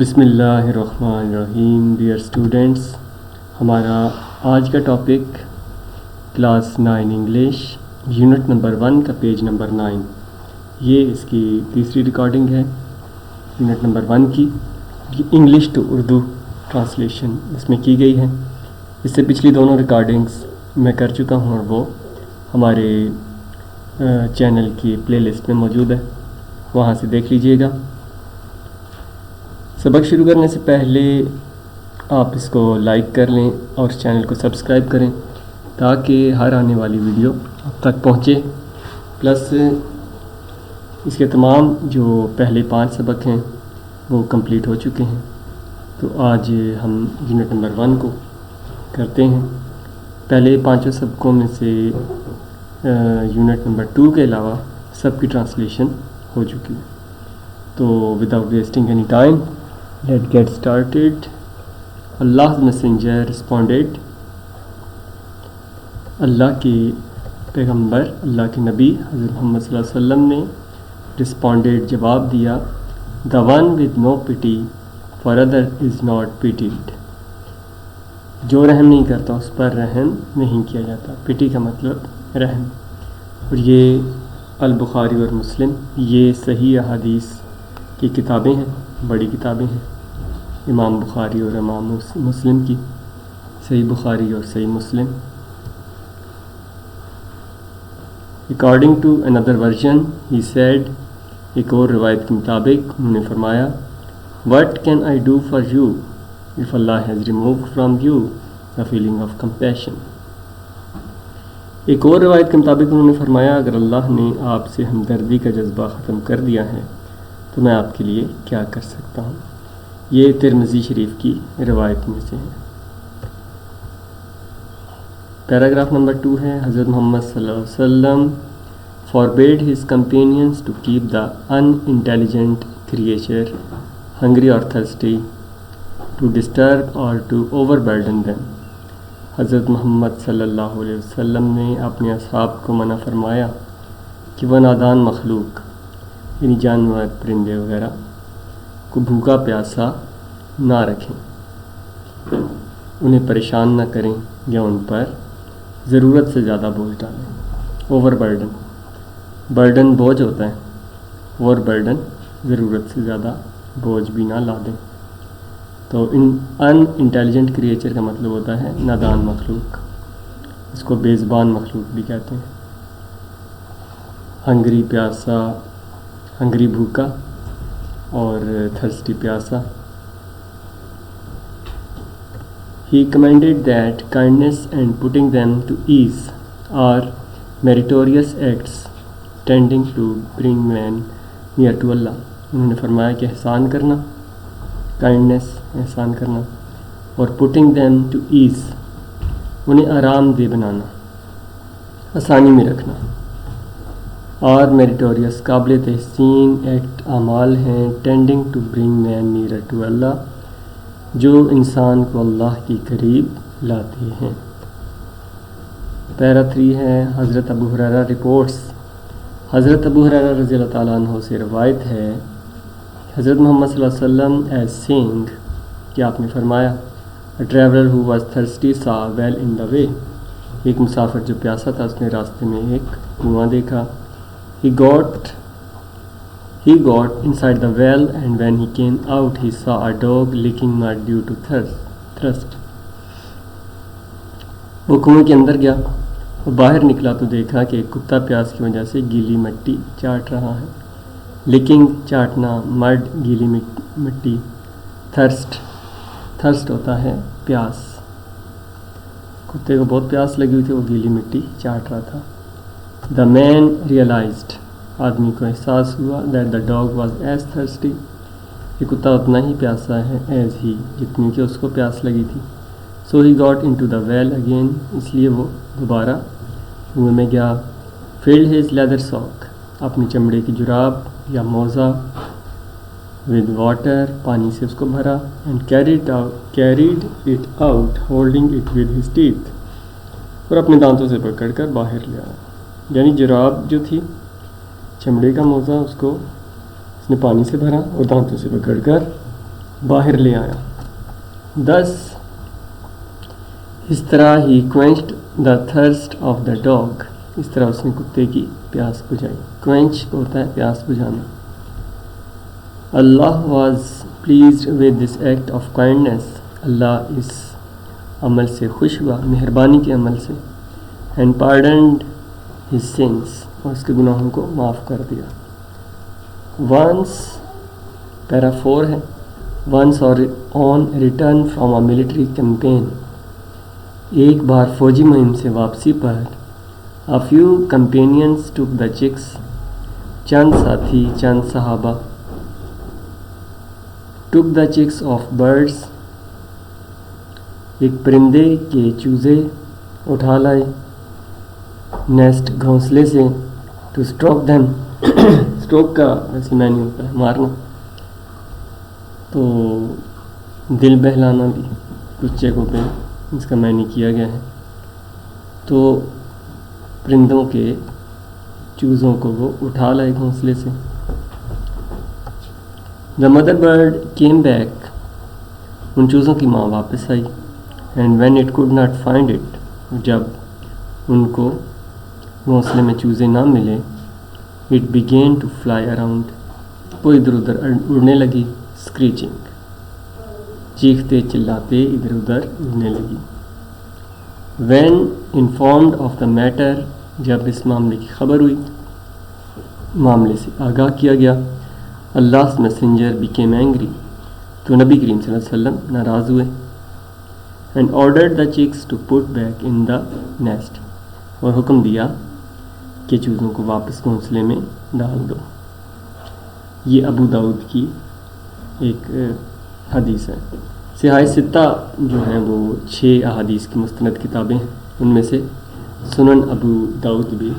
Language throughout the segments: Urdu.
بسم اللہ الرحمن الرحیم. ڈیئر اسٹوڈنٹس، ہمارا آج کا topic class 9 English unit number 1 کا پیج نمبر 9. یہ اس کی تیسری ریکارڈنگ ہے یونٹ نمبر 1 کی. انگلش ٹو اردو ٹرانسلیشن اس میں کی گئی ہے. اس سے پچھلی دونوں ریکارڈنگز میں کر چکا ہوں اور وہ ہمارے چینل کی پلے لسٹ میں موجود ہے، وہاں سے دیکھ لیجئے گا. سبق شروع کرنے سے پہلے آپ اس کو لائک کر لیں اور چینل کو سبسکرائب کریں تاکہ ہر آنے والی ویڈیو آپ تک پہنچے. پلس اس کے تمام جو پہلے 5 سبق ہیں وہ کمپلیٹ ہو چکے ہیں. تو آج ہم یونٹ نمبر 1 کو کرتے ہیں. پہلے 5 سبقوں میں سے یونٹ نمبر 2 کے علاوہ سب کی ٹرانسلیشن ہو چکی ہے. تو without wasting any time let's get started. Allah's messenger responded. اللہ کے پیغمبر، اللہ کے نبی حضرت محمد صلی اللہ علیہ وسلم نے responded جواب دیا. The one with no pity for others is not pitied. جو رحم نہیں کرتا اس پر رحم نہیں کیا جاتا. پٹی کا مطلب رحم. اور یہ البخاری اور مسلم یہ صحیح احادیث کی کتابیں ہیں، بڑی کتابیں ہیں. امام بخاری اور امام مسلم کی، صحیح بخاری اور صحیح مسلم. According to another version, he said, ایک اور روایت کے مطابق انہوں نے فرمایا, What can I do for you if Allah has removed from you the feeling of compassion? ایک اور روایت کے مطابق انہوں نے فرمایا, اگر اللہ نے آپ سے ہمدردی کا جذبہ ختم کر دیا ہے تو میں آپ کے لیے کیا کر سکتا ہوں. یہ ترمذی شریف کی روایت میں سے ہے. پیراگراف نمبر 2 ہے. حضرت محمد صلی اللہ علیہ وسلم forbade his companions to keep the unintelligent creature hungry or thirsty, to disturb or to overburden them. حضرت محمد صلی اللہ علیہ وسلم نے اپنے اصحاب کو منع فرمایا کہ وہ نادان مخلوق یعنی جانور، پرندے وغیرہ کو بھوکا پیاسا نہ رکھیں، انہیں پریشان نہ کریں یا ان پر ضرورت سے زیادہ بوجھ ڈالیں. اوور برڈن بوجھ ہوتا ہے، اوور برڈن ضرورت سے زیادہ بوجھ بھی نہ لا دیں. تو ان انٹیلیجنٹ کریچر کا مطلب ہوتا ہے نادان مخلوق، اس کو بے زبان مخلوق بھی کہتے ہیں. ہنگری پیاسا، ہنگری بھوکا اور تھرسٹی پیاسا. He commended that kindness and putting them to ease are meritorious acts tending to bring man near to Allah. انہوں نے فرمایا کہ احسان کرنا، کائنڈنس احسان کرنا، اور putting them to ease انہیں آرام دہ بنانا، آسانی میں رکھنا، اور میریٹوریس قابل تحسین ایکٹ اعمال ہیں tending to bring man near to Allah جو انسان کو اللہ کی قریب لاتے ہیں. پیرا 3 ہے. حضرت ابو ہریرہ رپورٹس. حضرت ابو ہریرہ رضی اللہ تعالیٰ عنہ سے روایت ہے حضرت محمد صلی اللہ علیہ وسلم ایز سینگ کہ آپ نے فرمایا, A traveler who was thirsty saw a well in the way. ایک مسافر جو پیاسا تھا اس نے راستے میں ایک کنواں دیکھا. He got inside the well and when he came out he saw a dog licking mud due to thirst. وہ کنویں کے اندر گیا اور باہر نکلا تو دیکھا کہ ایک کتا پیاس کی وجہ سے گیلی مٹی چاٹ رہا ہے. لیکنگ چاٹنا، مڈ گیلی مٹی، تھرسٹ ہوتا ہے پیاس. کتے کو بہت پیاس لگی ہوئی تھی، وہ گیلی مٹی چاٹ رہا تھا. The man realized آدمی کو احساس ہوا that the dog was as thirsty کہ کتا اتنا ہی پیاسا ہے as he جتنی کہ اس کو پیاس لگی تھی. So he got into the well again اس لیے وہ دوبارہ کنویں میں گیا. filled his leather sock اپنی چمڑے کی جراب یا موزہ with water پانی سے اس کو بھرا and carried it out holding it with his teeth اور اپنے دانتوں سے پکڑ کر باہر لے آیا. یعنی جراب جو تھی چمڑے کا موزہ اس کو اس نے پانی سے بھرا اور دانتوں سے پکڑ کر باہر لے آیا. Thus اس طرح ہی quenched the thirst of the dog. اس طرح اس نے کتے کی پیاس بجھائی. quench کو ہوتا ہے پیاس بجھانا. اللہ was pleased with this act of kindness. اللہ اس عمل سے خوش ہوا, مہربانی کے عمل سے. and pardoned his sins. اور اس کے گناہوں کو معاف کر دیا. once پیرا 4 ہے. once on return from a military campaign. ایک بار فوجی مہم سے واپسی پر a few companions took the chicks. چند ساتھی, چند صحابہ took the chicks of birds. ایک پرندے کے چوزے اٹھا لائے نیسٹ گھونسلے سے. to stroke them. stroke کا ویسے معنی ہوتا ہے مارنا, تو دل بہلانا بھی کچھ جگہوں پہ اس کا معنی کیا گیا ہے. تو پرندوں کے چوزوں کو وہ اٹھا لائے گھونسلے سے. the mother bird came back. ان چوزوں کی ماں واپس آئی. and when it could not find it. جب ان کو گھونسلے میں چوزے نہ ملے, it began to fly around. وہ ادھر ادھر اڑنے لگی. screeching. چیختے چلاتے ادھر ادھر اڑنے لگی. when informed of the matter. جب اس معاملے کی خبر ہوئی, معاملے سے آگاہ کیا گیا. Allah's messenger became angry. تو نبی کریم صلی اللہ علیہ وسلم ناراض ہوئے. and ordered the chicks to put back in the nest. اور حکم دیا کہ چوزوں کو واپس گھونسلے میں ڈال دو. یہ ابو داؤد کی ایک حدیث ہے. صحاح ستہ جو ہیں وہ 6 احادیث کی مستند کتابیں ہیں. ان میں سے سنن ابو داؤد بھی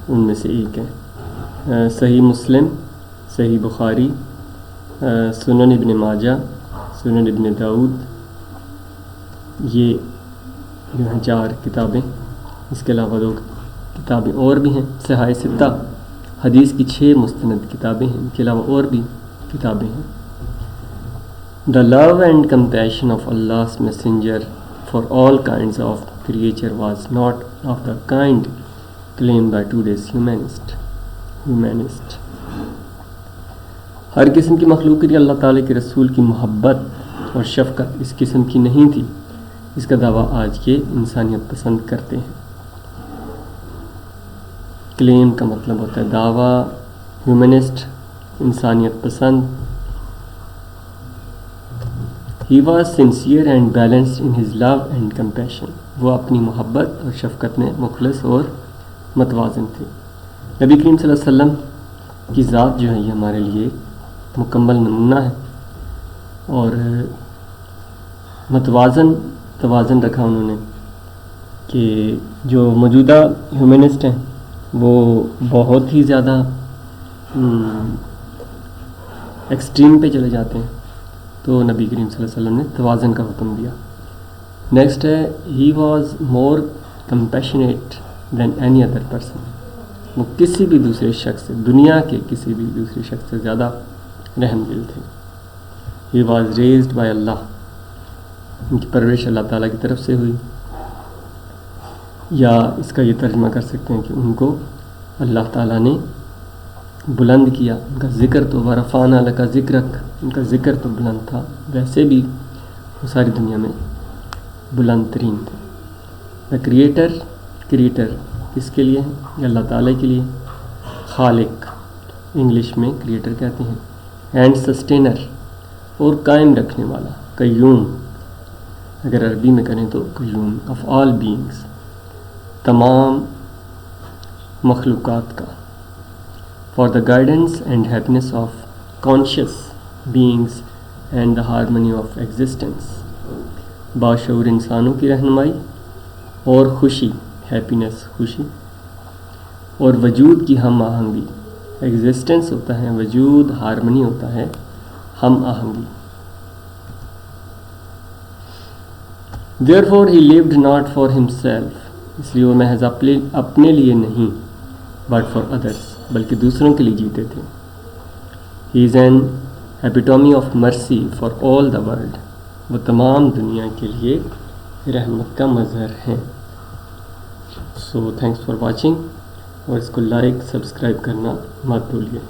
ان میں سے ایک ہے. صحیح مسلم, صحیح بخاری, سنن ابن ماجہ, سنن ابن داؤد, یہ جو ہیں 4 کتابیں. اس کے علاوہ 2 کتابیں اور بھی ہیں. صحاح ستہ حدیث کی 6 مستند کتابیں ہیں. ان کے علاوہ اور بھی کتابیں ہیں. The love and compassion of Allah's messenger for all kinds of creature was not of the kind claimed by today's humanist. ہر قسم کی مخلوق کے لیے اللہ تعالیٰ کے رسول کی محبت اور شفقت اس قسم کی نہیں تھی. اس کا دعویٰ آج کے انسانیت پسند کرتے ہیں. کلیم کا مطلب ہوتا ہے دعویٰ. ہیومنسٹ انسانیت پسند. He was sincere and balanced in his love and compassion. وہ اپنی محبت اور شفقت میں مخلص اور متوازن تھے. نبی کریم صلی اللہ علیہ وسلم کی ذات جو ہے یہ ہمارے لیے مکمل نمونہ ہے, اور توازن رکھا انہوں نے کہ جو موجودہ ہیومنسٹ ہیں وہ بہت ہی زیادہ ایکسٹریم پہ چلے جاتے ہیں, تو نبی کریم صلی اللہ علیہ وسلم نے توازن کا حکم دیا. نیکسٹ ہے he was more compassionate than any other person. وہ کسی بھی دوسرے شخص سے, دنیا کے کسی بھی دوسرے شخص سے زیادہ رحم دل تھے. ہی واز ریزڈ بائی اللہ. ان کی پرورش اللہ تعالیٰ کی طرف سے ہوئی, یا اس کا یہ ترجمہ کر سکتے ہیں کہ ان کو اللہ تعالیٰ نے بلند کیا. ان کا ذکر تو ورفعنا لک ذکرک, ان کا ذکر تو بلند تھا, ویسے بھی وہ ساری دنیا میں بلند ترین تھے. دا کریٹر کس کے لیے ہے؟ یہ اللہ تعالیٰ کے لیے. خالق انگلش میں کریٹر کہتے ہیں. اینڈ سسٹینر, اور قائم رکھنے والا. قیوم اگر عربی میں کریں تو قیوم. آف آل بینگس, تمام مخلوقات کا. For the guidance and happiness of conscious beings and the harmony of existence. باشعور انسانوں کی رہنمائی اور خوشی, ہیپینس خوشی, اور وجود کی ہم آہنگی. ایگزسٹنس ہوتا ہے وجود, ہارمنی ہوتا ہے ہم آہنگی. Therefore he lived not for himself. اس لیے وہ محض اپنے لیے نہیں, but for others, بلکہ دوسروں کے لیے جیتے تھے. He is an epitome of mercy for all the world, وہ تمام دنیا کے لیے رحمت کا مظہر ہیں. سو تھینکس فار واچنگ، اور اس کو لائک سبسکرائب کرنا مت بھولیے.